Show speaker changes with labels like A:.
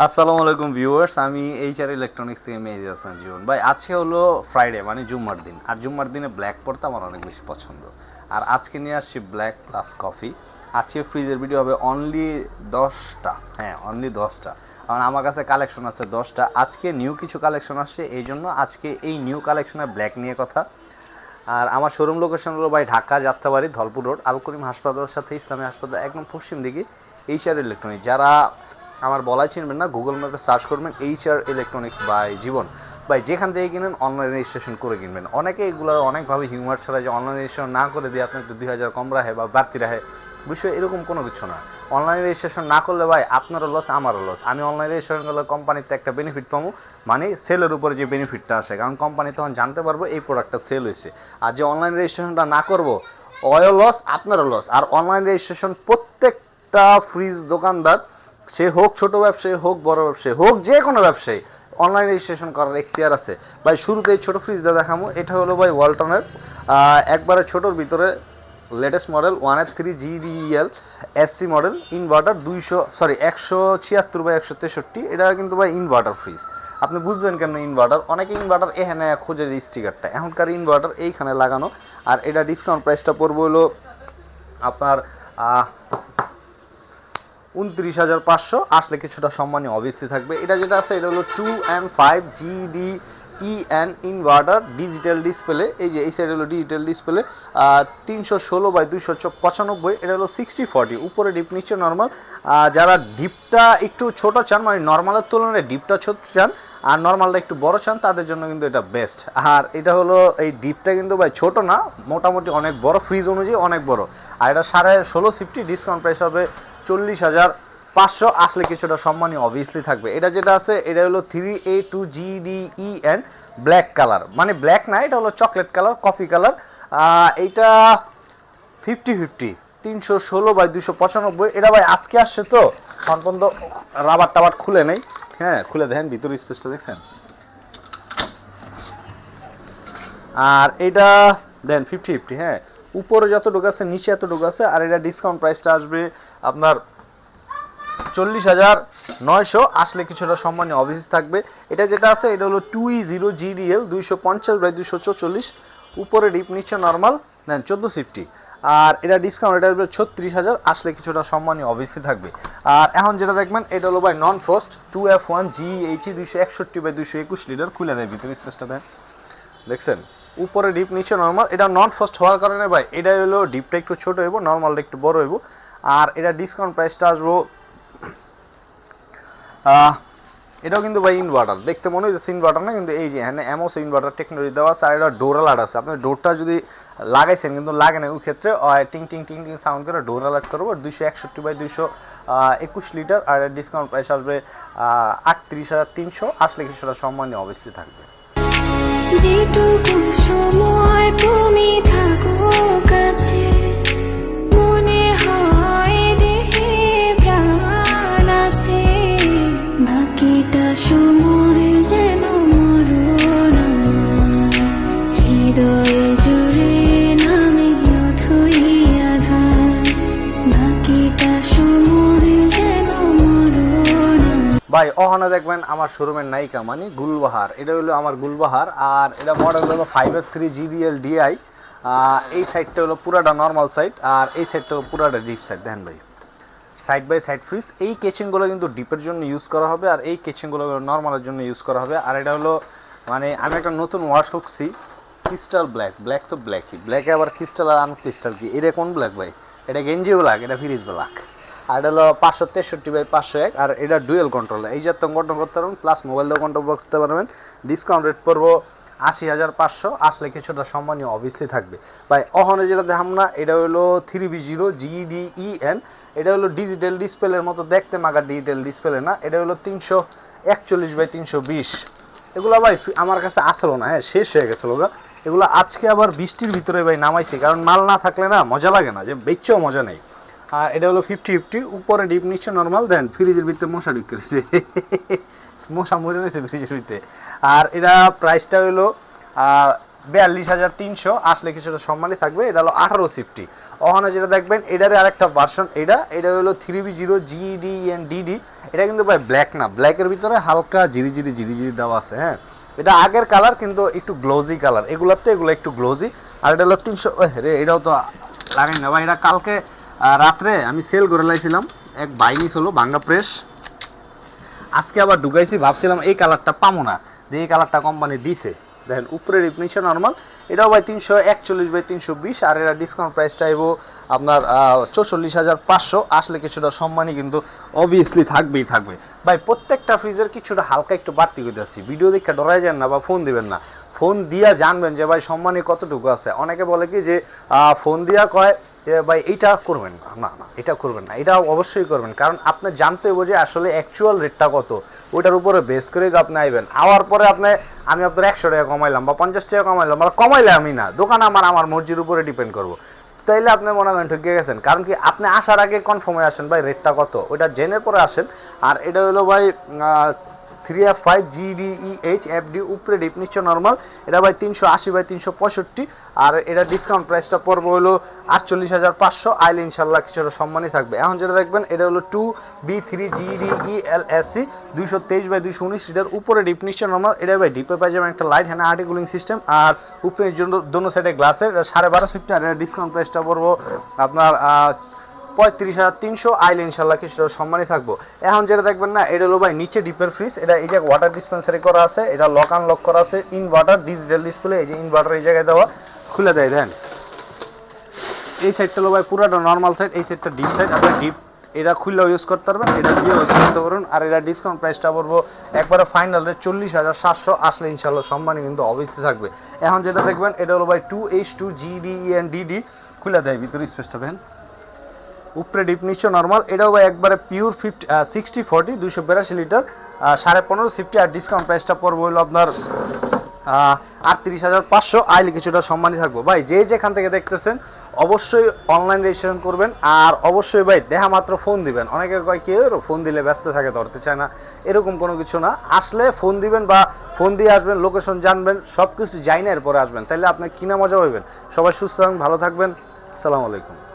A: আসসালামু আলাইকুম ভিউয়ার্স, আমি এইচআর ইলেকট্রনিক্স থেকে মেহেদি হাসান জীবন। ভাই আজকে হলো ফ্রাইডে, মানে জুম্মার দিন। আর জুম্মার দিনে ব্ল্যাক পড়তে আমার অনেক বেশি পছন্দ। আর আজকে নিয়ে আসছি ব্ল্যাক প্লাস কফি। আজকে ফ্রিজের ভিডিও হবে অনলি 10টা, হ্যাঁ অনলি 10টা, কারণ আমার কাছে কালেকশন আছে 10টা। আজকে নিউ কিছু কালেকশন আসছে, এই জন্য আজকে এই নিউ কালেকশনের ব্ল্যাক নিয়ে কথা। আর আমার শোরুম লোকেশন হলো ভাই ঢাকা যাত্রাবাড়ি, ধলপুর রোড, আল করিম হাসপাতালের সাথে ইসলামী হাসপাতাল একদম পশ্চিম দিকে। এইচআর ইলেকট্রনিক্স, যারা আমার বলাই চিনবেন না, গুগল ম্যাপে সার্চ করবেন এইচআর ইলেকট্রনিক্স বাই জীবন। ভাই যেখান থেকে কিনেন অনলাইন রেজিস্ট্রেশন করে কিনবেন। অনেকে এগুলো অনেকভাবে হিউমার ছাড়া যে অনলাইন রেজিস্ট্রেশন না করে দিয়ে আপনার 2000 কম রাখে বা বাড়তি রাখে, বিষয় এরকম কোনো কিছু না। অনলাইন রেজিস্ট্রেশন না করলে ভাই আপনারও লস, আমারও লস। আমি অনলাইন রেজিস্ট্রেশন করলে কোম্পানিতে একটা বেনিফিট পাবো, মানে সেলের উপরে যে বেনিফিটটা আসে, কারণ কোম্পানি তখন জানতে পারবো এই প্রোডাক্টটা সেল হয়েছে। আর যে অনলাইন রেজিস্ট্রেশনটা না করবো, অয়ও লস, আপনারও লস। আর অনলাইন রেজিস্ট্রেশন প্রত্যেকটা ফ্রিজ দোকানদার, সে হোক ছোট ব্যবসায়ী হোক বড় ব্যবসায়ী হোক, যে কোনো ব্যবসায়ী অনলাইন রেজিস্ট্রেশন করার এখতিয়ার আছে। ভাই শুরুতে এই ছোটো ফ্রিজটা দেখাবো। এটা হলো ভাই ওয়ালটনের একবারে ছোটোর ভিতরে latest model 1 GDEL SC model, inverter 176/163। এটা কিন্তু ভাই ইনভার্টার ফ্রিজ। আপনি বুঝবেন কেন ইনভার্টার, অনেকে ইনভার্টার এখানে খোঁজে স্টিকারটা, এখনকার ইনভার্টার এইখানে লাগানো। আর এটা ডিসকাউন্ট প্রাইসটা পড়বে হলো আপনার 29,500। আসলে কিছুটা সম্মানীয় অবভিয়াসলি থাকবে। এটা যেটা আছে এটা হলো 2N5 GDEN inverter, digital display. এই যে এই সাইড হলো ডিজিটাল ডিসপ্লে, 316/295। এটা হলো 60/40, উপরে ডিপ নিচে নর্মাল। যারা ডিপটা একটু ছোট চান, মানে নর্মালের তুলনায় ডিপটা ছোট চান আর নর্মালটা একটু বড় চান, তাদের জন্য কিন্তু এটা বেস্ট। আর এটা হলো এই ডিপটা কিন্তু ভাই ছোট না, মোটামুটি অনেক বড়, ফ্রিজ অনুযায়ী অনেক বড়। আর এটা 16.5 ডিসকাউন্ট প্রাইস হবে 40,500। আসলে কিছুটা সম্মানীয় অবভিয়াসলি থাকবে। এটা যেটা আছে এটা হলো 3A2 GDEN ব্ল্যাক কালার, মানে ব্ল্যাক না, এটা হলো চকলেট কালার, কফি কালার। এইটা 50/50, 316/295। এটা ভাই আজকে আসছে তো, এখন পর্যন্ত রাবার টাবার খুলে নেই। হ্যাঁ খুলে দেখেন ভিতরে স্পেসটা দেখছেন। আর এটা দেন 50/50, হ্যাঁ উপরে যতটুকু আছে নিচে এতটুকু আছে। আর এটা ডিসকাউন্ট প্রাইসটা আসবে আপনার 40,900। আসলে কিছুটা সম্মানীয় অবভিয়াসলি থাকবে। এটা যেটা আছে এটা হলো 2E0 GDL 250/244, উপরে ডিপ নিচে নর্মাল, দেন 1450। আর এটা ডিসকাউন্ট, এটা আসবে 36,000। আসলে কিছুটা সম্মানীয় অবভিয়াসলি থাকবে। আর এখন যেটা দেখবেন এটা হলো ভাই নন ফ্রস্ট 2F1 GHE 261/221 লিটার। খুলে দেয় ভিতরে স্পেসটা দেন, দেখছেন উপরে ডিপ নিচে নর্মাল। এটা নন ফার্স্ট হওয়ার কারণে ভাই এটা হলো ডিপটা একটু ছোট হইব, নর্মালটা একটু বড় হইব। আর এটা ডিসকাউন্ট প্রাইসটা আসবো, এটাও কিন্তু ভাই ইনভার্টার, দেখতে মনে হচ্ছে ইনভার্টার না, কিন্তু এই যে এখানে এমওস ইনভার্টার টেকনোলজি দেওয়া আছে। আর এটা ডোর অ্যালার্ট আছে, আপনি ডোরটা যদি লাগাইছেন কিন্তু লাগে না, ওই ক্ষেত্রে টিং টিং টিং টিং সাউন্ড করে ডোর অ্যালার্ট করবো। 261/221 লিটার। আর ডিসকাউন্ট প্রাইস আসবে 38,300। আসলে কিছুটা সম্মানীয় অবশ্যই থাকবে।
B: যেটুকু সময় তুমি থাকো কাছে, মনে হয় দেহে প্রাণ আছে, বাকিটা সময় যেন মরণ আমার, হৃদয়ে জুড়ে নামে অথই আধার, বাকিটা সময় যেন মরণ।
A: ভাই ওখানে দেখবেন আমার শোরুমের নায়িকা, মানে গুলবাহার। এটা হলো আমার গুলবাহার। আর এটা মডেল হলো 5F3 GDL DI। এই সাইডটা হলো পুরাটা নর্মাল সাইড, আর এই সাইডটা হলো পুরাটা ডিপ সাইড। দেখেন ভাই সাইড বাই সাইড ফ্রিজ। এই কেচিংগুলো কিন্তু ডিপের জন্য ইউজ করা হবে, আর এই কেচিংগুলো নর্মালের জন্য ইউজ করা হবে। আর এটা হলো মানে আমি একটা নতুন ওয়ার্ড ঢুকছি, ক্রিস্টাল ব্ল্যাক। ব্ল্যাক তো ব্ল্যাকই, ব্ল্যাকে আবার ক্রিস্টাল আর আনক্রিস্টাল কি, এটা কোন ব্ল্যাক ভাই? এটা গেঞ্জি ব্ল্যাক, এটা ফ্রিজ ব্ল্যাক। আর এটা হলো 563/501। আর এটা ডুয়েল কন্ট্রোল, এই যে কন্ট্রোল করতে পারবেন, প্লাস মোবাইল দিয়ে কন্ট্রোল করতে পারবেন। ডিসকাউন্ট রেট পড়বো 80,500। আসলে কিছুটা সম্মানীয় অবভিয়াসলি থাকবে। ভাই অহনে যেটা দেখাম না, এটা হলো 3B0 GDEN। এটা হলো ডিজিটাল ডিসপ্লের মতো দেখতে, মাগার ডিজিটাল ডিসপ্লে না। এটা হলো 341/320। এগুলো ভাই আমার কাছে আসলো না, হ্যাঁ শেষ হয়ে গেছিলো গা। এগুলো আজকে আবার বৃষ্টির ভিতরে ভাই নামাইছি, কারণ মাল না থাকলে না মজা লাগে না, যে বেচছেও মজা নেই। আর এটা হলো 50/50, উপরে ডিপ নিচে নর্মাল। দেন ফ্রিজের ভিতরে মশা ঢুকে রয়েছে, মশা মরে রয়েছে ফ্রিজের ভিতরে। আর এটা প্রাইসটা হলো 42,300, আসলে কিছুটা সম্মানই থাকবে। এটা হলো 18 সিফটি। ওখানে যেটা দেখবেন এটারে আরেকটা ভার্সন, এটা হলো 3B0 GDNDD। এটা কিন্তু ভাই ব্ল্যাক না, ব্ল্যাকের ভিতরে হালকা জিরি দেওয়া আছে। হ্যাঁ, এটা আগের কালার কিন্তু একটু গ্লোজি কালার, এগুলো একটু গ্লোজি। আর এটা হলো 300 রে, এটাও তো লাগাই না ভাই, এটা কালকে রাত্রে আমি সেল করে লাইছিলাম, এক বাইনিস হলো ভাঙ্গা প্রেস, আজকে আবার ঢুকাইছি, ভাবছিলাম এই কালারটা পাবো না, এই কালারটা কোম্পানি দিছে। দেখেন উপরে রিপনিশন নর্মাল, এটাও ভাই 341/320, আর এটা ডিসকাউন্ট প্রাইসটা আইব আপনার 44,500। আসলে কিছুটা সম্মানই কিন্তু অবভিয়াসলি থাকবেই থাকবে ভাই। প্রত্যেকটা ফ্রিজের কিছুটা হালকা একটু বাড়তি করে আসছি, ভিডিও দেখে ডরাই যান না বা ফোন দিবেন না, ফোন দিয়া জানবেন যে ভাই সম্মানী কতটুকু আছে। অনেকে বলে কি যে ফোন দিয়া কয় ভাই এইটা করবেন না, না এটা করবেন না, এটা অবশ্যই করবেন, কারণ আপনি জানতে হবে যে আসলে অ্যাকচুয়াল রেটটা কত, ওইটার উপরে বেস করে আপনি আইবেন। আওয়ার পরে আমি আপনার 100 টাকা কমাইলাম বা 50 টাকা কমাইলাম, বা কমাইলে আমি না, দোকান আমার মর্জির উপরে ডিপেন্ড করবো, তাইলে আপনি মনে করেন ঠকে গেছেন। কারণ কি আপনি আসার আগে কনফার্ম হয়ে আসেন ভাই রেটটা কত, ওইটা জেনে পরে আসেন। আর এটা হলো ভাই 3F5 GDEH FD, উপরে ডিপ নিচে নর্মাল। এটা ভাই 380/365, আর এটা ডিসকাউন্ট প্রাইসটা পড়বে হলো 48,500। আইলে ইনশাল্লাহ কিছুটা সম্মানই থাকবে। এখন যেটা দেখবেন এটা হলো 2B3 GDELSC 223/219, এটার উপরে ডিপ নিচে নর্মাল। এটা ভাই ডিপে পাই যাবেন একটা লাইট হ্যান্ড আর্টি কুলিং সিস্টেম, আর উপরে দোনো সাইডে গ্লাসের 12.5 সিফটি। আর এটা ডিসকাউন্ট প্রাইসটা পড়বো আপনার 35,300। আইলে ইনশাল্লাহ কিছুটা সম্মানই থাকবো। এখন যেটা দেখবেন না, এটা হলো ভাই নিচে ডিপের ফ্রিজ, এটা এই যে ওয়াটার ডিসপেন্সারি করা আছে, এটা লক আনলক করা আছে, ইনভার্টার ডিজিটাল ডিসপ্লে, এই যে ইনভার্টার এই জায়গায় দেওয়া, খুলে দেয়। দেন এই সাইডটা হলো ভাই পুরোটা নর্মাল সাইড, এই সাইডটা ডিপ সাইড, আপনি ডিপ এটা খুললেও ইউজ করতে পারবেন, এটা দিয়ে ইউজ করতে পারবেন। আর এটা ডিসকাউন্ট প্রাইসটা পড়বো একবারে ফাইনাল রেট 40,700। আসলে ইনশাল্লাহ সম্মানই কিন্তু অবশ্যই থাকবে। এখন যেটা দেখবেন এটা হলো ভাই 2H2 GDENDD, খুলে দেয় ভিতরে স্পেসটা দেন, উপরে ডিপ নিচে নর্মাল। এটাও ভাই একবারে পিওর 60/40 282 লিটার, 15.5 সিফটি। আর ডিসকাউন্ট প্রাইসটা পড়বো হলো আপনার 38,500। আইলে কিছুটা সম্মানই থাকবো ভাই। যে যেখান থেকে দেখতেছেন অবশ্যই অনলাইন রেজিস্ট্রেশন করবেন, আর অবশ্যই ভাই দেখা মাত্র ফোন দিবেন। অনেকে কয় কি ফোন দিলে ব্যস্ত থাকে ধরতে চায় না, এরকম কোনো কিছু না। আসলে ফোন দিবেন বা ফোন দিয়ে আসবেন, লোকেশন জানবেন, সব কিছু জানি না এরপরে আসবেন, তাহলে আপনার কিনা মজা হইবেন। সবাই সুস্থ থাকবেন, ভালো থাকবেন, আসসালামু আলাইকুম।